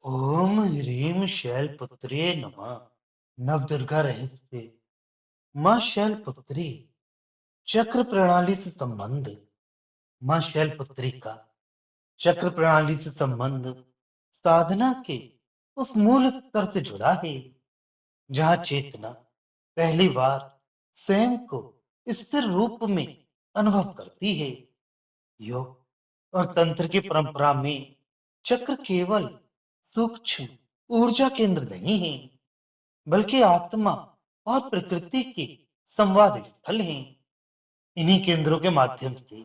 ओम ह्रीं शैलपुत्र्यै नमः। नवदुर्गा रहस्य। माँ शैलपुत्री चक्र प्रणाली से संबंध। माँ शैलपुत्री का चक्र प्रणाली से संबंध साधना के उस मूल स्तर से जुड़ा है जहाँ चेतना पहली बार स्वयं को स्थिर रूप में अनुभव करती है। योग और तंत्र की परंपरा में चक्र केवल सूक्ष्म ऊर्जा केंद्र नहीं है, बल्कि आत्मा और प्रकृति के संवाद स्थल हैं। इन्हीं केंद्रों के माध्यम से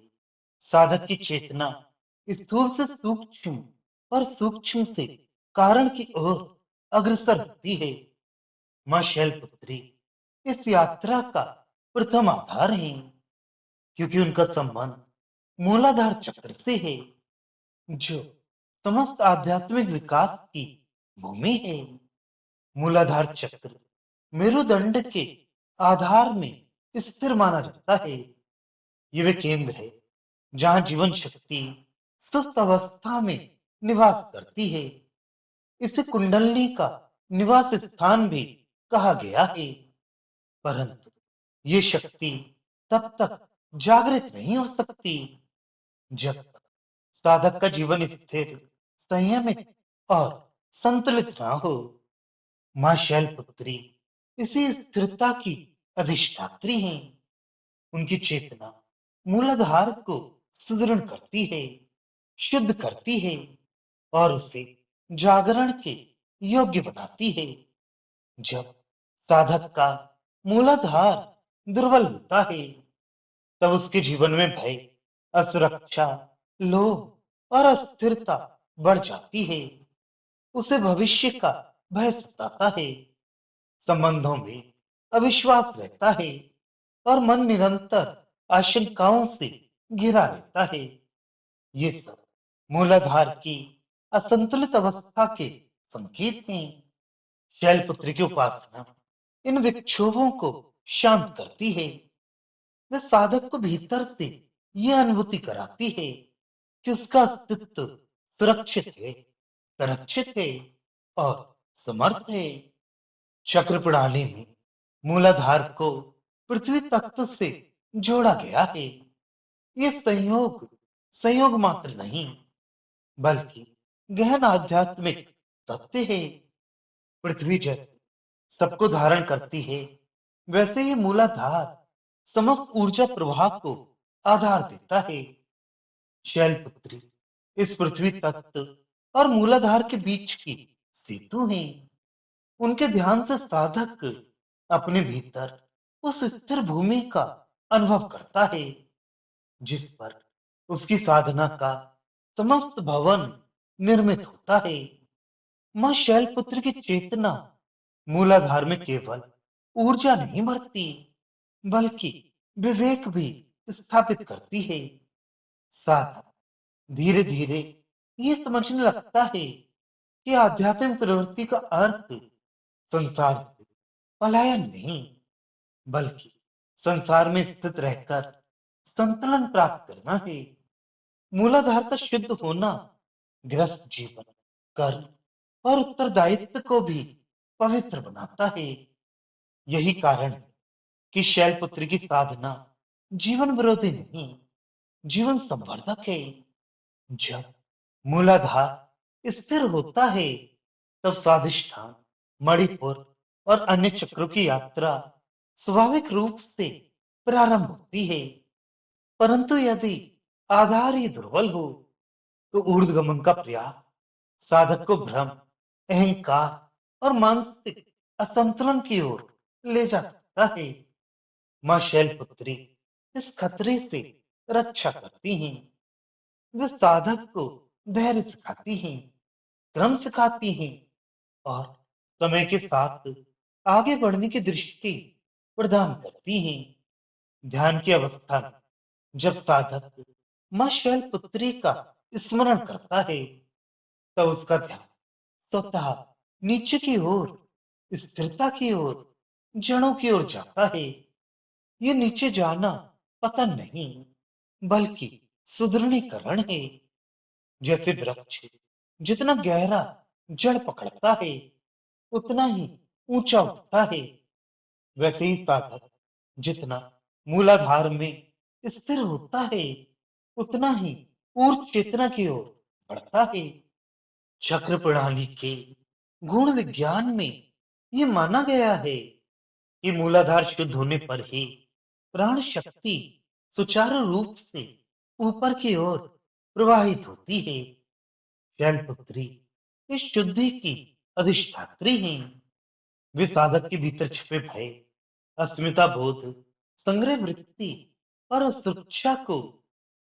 साधक की चेतना स्थूल से सूक्ष्म और सूक्ष्म से कारण की ओर अग्रसर होती है। मां शैलपुत्री इस यात्रा का प्रथम आधार है, क्योंकि उनका संबंध मूलाधार चक्र से है, जो समस्त आध्यात्मिक विकास की भूमि है। मूलाधार चक्र मेरुदंड के आधार में स्थिर माना जाता है। ये वे केंद्र है जहां जीवन शक्ति सुप्त अवस्था में निवास करती है। इसे कुंडलनी का निवास स्थान भी कहा गया है। परंतु ये शक्ति तब तक जागृत नहीं हो सकती जब तक साधक का जीवन स्थिर, संयमित और संतुलित ना हो। मां शैलपुत्री इसी स्थिरता की अधिष्ठात्री हैं। उनकी चेतना मूलाधार को सुदृढ़ करती है, शुद्ध करती है और उसे जागरण के योग्य बनाती है। जब साधक का मूलाधार दुर्बल होता है, तब उसके जीवन में भय, असुरक्षा, लोभ और अस्थिरता बढ़ जाती है। उसे भविष्य का भय सताता है, संबंधों में अविश्वास रहता है और मन निरंतर आशंकाओं से घिरा रहता है। ये सब मूलाधार की असंतुलित अवस्था के संकेत हैं। शैलपुत्री की उपासना इन विक्षोभों को शांत करती है। वह साधक को भीतर से यह अनुभूति कराती है कि उसका अस्तित्व सुरक्षित है, संरक्षित है और समर्थ है। चक्र प्रणाली में मूलाधार को पृथ्वी तत्व से जोड़ा गया है। ये संयोग संयोग मात्र नहीं, बल्कि गहन आध्यात्मिक तथ्य है। पृथ्वी जैसे सबको धारण करती है, वैसे ही मूलाधार समस्त ऊर्जा प्रवाह को आधार देता है। शैलपुत्री इस पृथ्वी तत्व और मूलाधार के बीच की सेतु है। उनके ध्यान से साधक अपने भीतर उस स्थिर भूमि का अनुभव करता है, जिस पर उसकी साधना का समस्त भवन निर्मित होता है। मां शैलपुत्री की चेतना मूलाधार में केवल ऊर्जा नहीं भरती, बल्कि विवेक भी स्थापित करती है। साधक धीरे धीरे ये समझने लगता है कि आध्यात्मिक प्रवृत्ति का अर्थ संसार से पलायन नहीं, बल्कि संसार में स्थित रहकर संतुलन प्राप्त करना है। मूलाधार का शुद्ध होना गृहस्थ जीवन, कर्म और उत्तरदायित्व को भी पवित्र बनाता है। यही कारण है कि शैलपुत्री की साधना जीवन विरोधी नहीं, जीवन संवर्धक है। जब मूलाधार स्थिर होता है, तब स्वादिष्ठान, मणिपुर और अन्य चक्रों की यात्रा स्वाभाविक रूप से प्रारंभ होती है। परंतु यदि आधार ही दुर्बल हो, तो ऊर्ध्वगमन का प्रयास साधक को भ्रम, अहंकार और मानसिक असंतुलन की ओर ले जा सकता है। मां शैलपुत्री इस खतरे से रक्षा करती हैं। वे साधक को धैर्य सिखाती हैं, क्रम सिखाती हैं और समय के साथ आगे बढ़ने की दृष्टि प्रदान करती हैं। ध्यान की अवस्था में जब साधक मां शैलपुत्री का स्मरण करता है, तब उसका ध्यान स्वतः नीचे की ओर, स्थिरता की ओर, जड़ों की ओर जाता है। ये नीचे जाना पतन नहीं, बल्कि सुदृढ़ीकरण है। जैसे वृक्ष जितना गहरा जड़ पकड़ता है उतना ही ऊंचा उठता है। वैसे ही साधक जितना मूलाधार में स्थिर होता है उतना ही ऊर्ध्व चेतना की ओर बढ़ता है। चक्र प्रणाली के गुण विज्ञान में ये माना गया है कि मूलाधार शुद्ध होने पर ही प्राण शक्ति सुचारू रूप से ऊपर की ओर प्रवाहित होती है। शैलपुत्री इस शुद्धि की अधिष्ठात्री हैं। वे साधक के भीतर छिपे भय, अस्मिता बोध, संग्रह वृत्ति और सुरक्षा को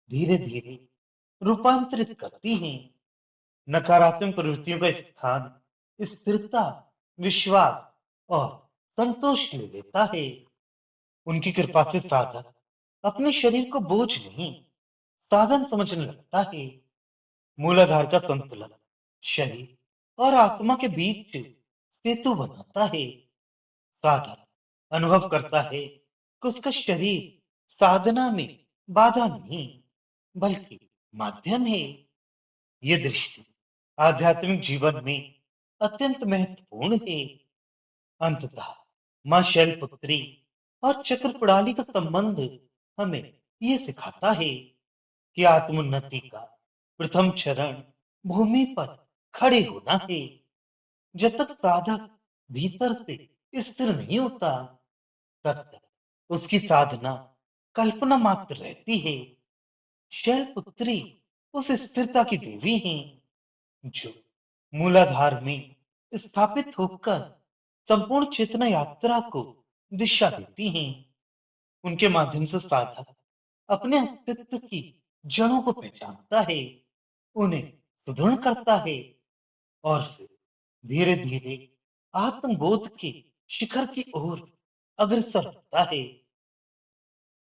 धीरे धीरे रूपांतरित करती हैं। नकारात्मक प्रवृत्तियों का स्थान स्थिरता, विश्वास और संतोष ले लेता है। उनकी कृपा से साधक अपने शरीर को बोझ नहीं, साधन समझने लगता है। मूलाधार का संतुलन शरीर और आत्मा के बीच सेतु बनाता है। साधक अनुभव करता है कि उसका शरीर साधना में बाधा नहीं, बल्कि माध्यम है। ये दृष्टि आध्यात्मिक जीवन में अत्यंत महत्वपूर्ण है। अंततः मां शैलपुत्री और चक्र प्रणाली का संबंध हमें ये सिखाता है कि आत्मोन्नति का प्रथम चरण भूमि पर खड़े होना है। जब तक साधक भीतर से स्थिर नहीं होता तब तक उसकी साधना कल्पना मात्र रहती है। शैलपुत्री उस स्थिरता की देवी हैं जो मूलाधार में स्थापित होकर संपूर्ण चेतना यात्रा को दिशा देती हैं। उनके माध्यम से साधक अपने अस्तित्व की जड़ों को पहचानता है, उन्हें सुदृढ़ करता है और फिर धीरे धीरे आत्मबोध के शिखर की ओर अग्रसर होता है।